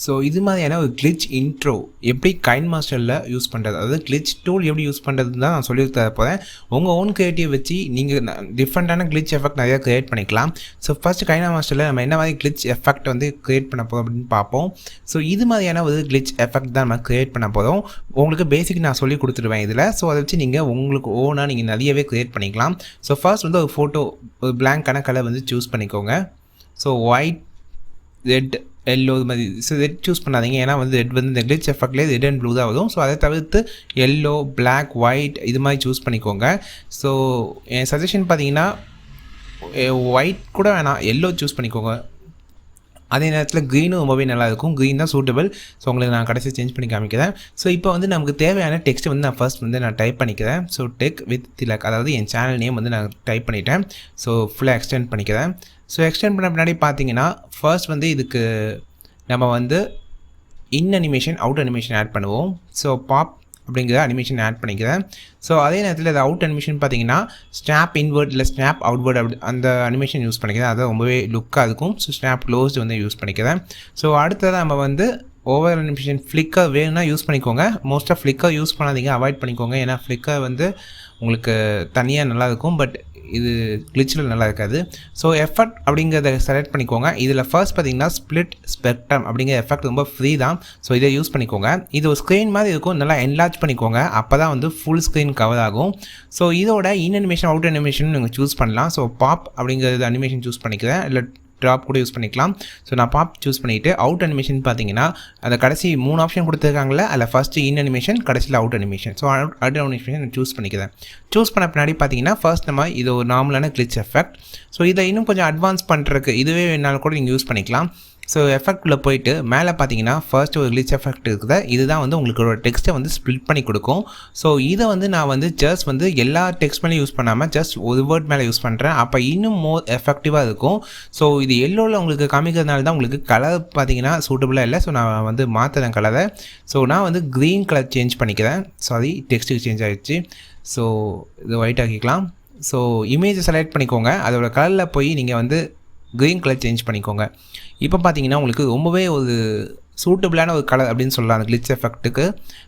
So இது மாதிரியான ஒரு கிளிச் இன்ட்ரோ எப்படி கைன்மாஸ்டரில் யூஸ் பண்ணுறது, அதாவது கிளிச் டூல் எப்படி யூஸ் பண்ணுறதுன்னு தான் நான் சொல்லி தர போகிறேன். உங்கள் ஓன் கிரியேட்டிவ் வச்சு நீங்கள் டிஃப்ரெண்ட்டான கிளிச் எஃபெக்ட் நிறையா க்ரியேட் பண்ணிக்கலாம். ஸோ ஃபஸ்ட்டு கைன்மாஸ்டரில் நம்ம என்ன மாதிரி கிளிச் எஃபெக்ட் வந்து க்ரியேட் பண்ண போகிறோம் அப்படின்னு பார்ப்போம். ஸோ இது மாதிரியான ஒரு கிளிச் எஃபெக்ட் தான் நம்ம க்ரியேட் பண்ண போகிறோம். உங்களுக்கு பேசிக் நான் சொல்லி கொடுத்துருவேன் இதில். ஸோ அதை வச்சு நீங்கள் உங்களுக்கு ஓனாக நீங்கள் நிறையவே க்ரியேட் பண்ணிக்கலாம். ஸோ ஃபர்ஸ்ட் வந்து ஒரு ஃபோட்டோ, ஒரு பிளாங்கான கலர் வந்து சூஸ் பண்ணிக்கோங்க. ஸோ ஒயிட், ரெட், எல்லோ இது மாதிரி. ஸோ ரெட் சூஸ் பண்ணாதீங்க, ஏன்னா வந்து ரெட் வந்து இந்த கிளிச் எஃபெக்ட்லேயே ரெட் அண்ட் ப்ளூ தான் வரும். ஸோ அதை தவிர்த்து எல்லோ, பிளாக், ஒயிட் இது மாதிரி சூஸ் பண்ணிக்கோங்க. ஸோ என் சஜஷன் பார்த்தீங்கன்னா ஒயிட் கூட வேணாம், எல்லோ சூஸ் பண்ணிக்கோங்க. அதே நேரத்தில் க்ரீனும் ரொம்பவே நல்லாயிருக்கும். க்ரீன் தான் சூட்டபிள். ஸோ உங்களுக்கு நான் கடைசி சேஞ்ச் பண்ணி காமிக்கிறேன். ஸோ இப்போ வந்து நமக்கு தேவையான டெக்ஸ்ட்டை வந்து நான் ஃபர்ஸ்ட் வந்து நான் டைப் பண்ணிக்கிறேன். ஸோ டெக் வித் திலக், அதாவது என் சேனல் நேம் வந்து நான் டைப் பண்ணிட்டேன். ஸோ ஃபுல்லாக எக்ஸ்டெண்ட் பண்ணிக்கிறேன். ஸோ எக்ஸ்டெண்ட் பண்ண பின்னாடி பார்த்தீங்கன்னா ஃபர்ஸ்ட் வந்து இதுக்கு நம்ம வந்து in animation, out animation add பண்ணுவோம். ஸோ பாப் அப்படிங்கிற அனிமேஷன் ஆட் பண்ணிக்கிறேன். ஸோ அதே நேரத்தில் இது அவுட் அனிமேஷன் பார்த்தீங்கன்னா ஸ்னாப் இன்வெர்ட் இல்லை ஸ்னாப் அவுட்வர்ட் அப்படி அந்த அனிமேஷன் யூஸ் பண்ணிக்கிறேன். அது ரொம்பவே லுக்காக இருக்கும். ஸோ ஸ்னாப் க்ளோஸ்டு வந்து யூஸ் பண்ணிக்கிறேன். ஸோ அடுத்தது நம்ம வந்து ஓவர் அனிமேஷன் ஃப்ளிக்கர் வேணும்னா யூஸ் பண்ணிக்கோங்க. மோஸ்ட்டாக ஃப்ளிக்கர் யூஸ் பண்ணாதீங்க, அவாய்ட் பண்ணிக்கோங்க. ஏன்னா ஃப்ளிக்கர் வந்து உங்களுக்கு தனியாக நல்லாயிருக்கும், பட் இது கிளிச்சில் நல்லா இருக்காது. ஸோ எஃபெக்ட் அப்படிங்கிறத செலக்ட் பண்ணிக்கோங்க. இதில் ஃபர்ஸ்ட் பார்த்தீங்கன்னா ஸ்ப்ளிட் ஸ்பெக்ட்ரம் அப்படிங்கிற எஃபெக்ட் ரொம்ப ஃப்ரீ தான். ஸோ இதை யூஸ் பண்ணிக்கோங்க. இது ஒரு ஸ்க்ரீன் மாதிரி இருக்கும், நல்லா என்லார்ஜ் பண்ணிக்கோங்க. அப்போ தான் வந்து ஃபுல் ஸ்க்ரீன் கவர் ஆகும். ஸோ இதோட இன் அனிமேஷன், அவுட் அனிமேஷன் நீங்கள் சூஸ் பண்ணலாம். ஸோ பாப் அப்படிங்கிறது அனிமேஷன் சூஸ் பண்ணிக்கிறேன், இல்லை ட்ராப் கூட யூஸ் பண்ணிக்கலாம். ஸோ நான் பாப் சூஸ் பண்ணிவிட்டு அவுட் அனிமேஷன் பார்த்தீங்கன்னா அந்த கடைசி 3 ஆப்ஷன் கொடுத்துருக்காங்களே, அதில் ஃபஸ்ட்டு இன் அனிமேஷன், கடைசியில் out animation. So out animation நான் சூஸ் பண்ணிக்கிறேன். சூஸ் பண்ண பின்னாடி பார்த்தீங்கன்னா ஃபர்ஸ்ட் நம்ம இது ஒரு நார்மலான கிளிச் எஃபெக்ட். ஸோ இதை இன்னும் கொஞ்சம் அட்வான்ஸ் பண்ணுறதுக்கு இதுவே வேணாலும் கூட நீங்கள் யூஸ் பண்ணிக்கலாம். ஸோ எஃபெக்டில் போயிட்டு மேலே பார்த்தீங்கன்னா ஃபர்ஸ்ட் ஒரு கிளிச் எஃபெக்ட் இருக்குது. இதுதான் வந்து உங்களுக்கு ஒரு டெக்ஸ்ட்டை வந்து ஸ்ப்ளிட் பண்ணி கொடுக்கும். ஸோ இதை வந்து நான் வந்து ஜஸ்ட் வந்து எல்லா டெக்ஸ்ட் மேலே யூஸ் பண்ணாமல் ஜஸ்ட் ஒரு வேர்ட் மேலே யூஸ் பண்ணுறேன். அப்போ இன்னும் மோர் எஃபெக்டிவாக இருக்கும். ஸோ இது எல்லோவில் உங்களுக்கு காமிக்கிறதுனால தான் உங்களுக்கு கலர் பார்த்தீங்கன்னா சூட்டபுளாக இல்லை. ஸோ நான் வந்து மாற்றுறேன் கலரை. ஸோ நான் வந்து க்ரீன் கலர் சேஞ்ச் பண்ணிக்கிறேன். சாரி, டெக்ஸ்ட்டுக்கு சேஞ்ச் ஆகிடுச்சு. ஸோ இது ஒயிட் ஆக்கிக்கலாம். ஸோ இமேஜை செலக்ட் பண்ணிக்கோங்க. அதோட கலரில் போய் நீங்கள் வந்து க்ரீன் கலர் சேஞ்ச் பண்ணிக்கோங்க. இப்போ பார்த்தீங்கன்னா உங்களுக்கு ரொம்பவே ஒரு சூட்டபிளான ஒரு கலர் அப்படின்னு சொல்லலாம் அந்த கிளிச் எஃபெக்ட்டுக்கு.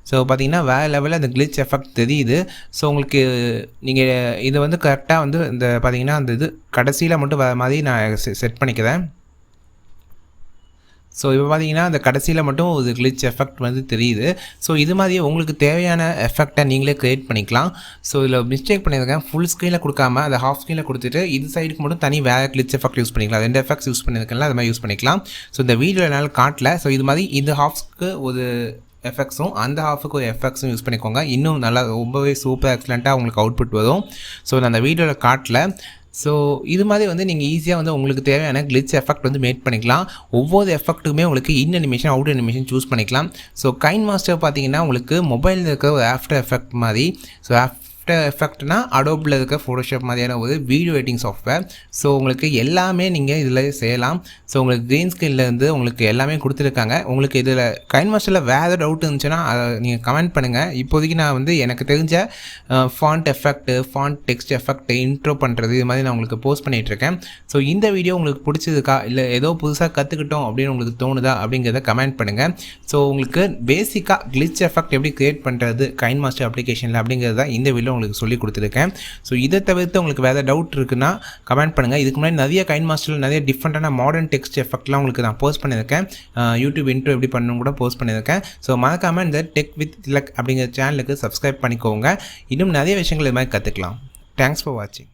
ஸோ பார்த்தீங்கன்னா வேறு லெவலில் அந்த கிளிச் எஃபெக்ட் தெரியுது. ஸோ உங்களுக்கு நீங்கள் இதை வந்து கரெக்டாக வந்து இந்த பார்த்தீங்கன்னா அந்த இது கடைசியில் மட்டும் வர மாதிரி நான் செட் பண்ணிக்கிறேன். ஸோ இப்போ பார்த்தீங்கன்னா அந்த கடைசியில் மட்டும் ஒரு கிளிச் எஃபெக்ட் வந்து தெரியுது. ஸோ இது மாதிரியே உங்களுக்கு தேவையான எஃபெக்டை நீங்களே க்ரியேட் பண்ணிக்கலாம். ஸோ இதில் மிஸ்டேக் பண்ணியிருக்கேன், ஃபுல் ஸ்க்ரீனில் கொடுக்காம அதை ஹாஃப் ஸ்க்ரீனில் கொடுத்துட்டு இது சைடுக்கு மட்டும் தனி வேறு கிளிச் எஃபெக்ட் யூஸ் பண்ணிக்கலாம். 2 எஃபெக்ட்ஸ் யூஸ் பண்ணியிருக்கேன்ல, அது மாதிரி யூஸ் பண்ணிக்கலாம். ஸோ இந்த வீடியோ என்னால் காட்டல. ஸோ இது மாதிரி இந்த ஹாஃப்ஸ்க்கு ஒரு எஃபெக்ட்ஸும் அந்த ஹாஃபுக்கு ஒரு எஃபெக்ட்ஸும் யூஸ் பண்ணிக்கோங்க. இன்னும் நல்லா ரொம்பவே சூப்பர் எக்ஸலண்ட்டாக உங்களுக்கு அவுட்புட் வரும். ஸோ நான் அந்த வீடியோவில் காட்டல. ஸோ இது மாதிரி வந்து நீங்கள் ஈஸியாக வந்து உங்களுக்கு தேவையான கிளிச் எஃபெக்ட் வந்து மேக் பண்ணிக்கலாம். ஒவ்வொரு எஃபெக்ட்டுக்குமே உங்களுக்கு இன் அனிமேஷன், அவுட் அனிமேஷன் சூஸ் பண்ணிக்கலாம். ஸோ கைன்மாஸ்டர் பார்த்தீங்கன்னா உங்களுக்கு மொபைலில் இருக்கிற ஒரு ஆஃப்டர் எஃபெக்ட் மாதிரி. ஸோ ஆஃப்டர் எஃபெக்ட்னா அடோபில் இருக்க ஃபோட்டோஷாப் மாதிரியான ஒரு வீடியோ எடிட்டிங் சாஃப்ட்வேர். ஸோ உங்களுக்கு எல்லாமே நீங்கள் இதில் செய்யலாம். ஸோ உங்களுக்கு க்ரீன் ஸ்க்ரீன்லேருந்து உங்களுக்கு எல்லாமே கொடுத்துருக்காங்க. உங்களுக்கு இதில் கைன்மாஸ்டரில் வேறு டவுட் இருந்துச்சுன்னா அதை நீங்கள் கமெண்ட் பண்ணுங்கள். இப்போதைக்கு நான் வந்து எனக்கு தெரிஞ்ச font effect, font text effect, intro பண்ணுறது இது மாதிரி நான் உங்களுக்கு போஸ்ட் பண்ணிகிட்ருக்கேன். ஸோ இந்த வீடியோ உங்களுக்கு பிடிச்சதுக்கா, இல்லை ஏதோ புதுசாக கற்றுக்கிட்டோம் அப்படின்னு உங்களுக்கு தோணுதா அப்படிங்கிறத கமெண்ட் பண்ணுங்கள். ஸோ உங்களுக்கு பேசிக்காக கிளிச் எஃபெக்ட் எப்படி க்ரியேட் பண்ணுறது கைன்மாஸ்டர் அப்ளிகேஷனில் அப்படிங்கிறத இந்த வீடியோ உங்களுக்கு சொல்லி கொடுத்துருக்கேன். ஸோ இதை தவிர்த்து உங்களுக்கு வேறு டவுட் இருக்குன்னா கமெண்ட் பண்ணுங்கள். இதுக்கு முன்னாடி நிறைய கைன்மாஸ்டரில் நிறைய டிஃப்ரெண்ட்டான மாடர்ன் டெக்ஸ்ட் எஃபெக்ட்லாம் உங்களுக்கு நான் போஸ்ட் பண்ணியிருக்கேன். யூடியூப் இன்ட்ரோ எப்படி பண்ணணும் கூட போஸ்ட் பண்ணியிருக்கேன். ஸோ மறக்காமல் இந்த டெக் வித் திலக் அப்படிங்கிற சேனலுக்கு சப்ஸ்கிரைப் பண்ணிக்கோங்க. இன்னும் நிறைய விஷயங்கள் இது மாதிரி கற்றுக்கலாம். தேங்க்ஸ் ஃபார் வாட்சிங்.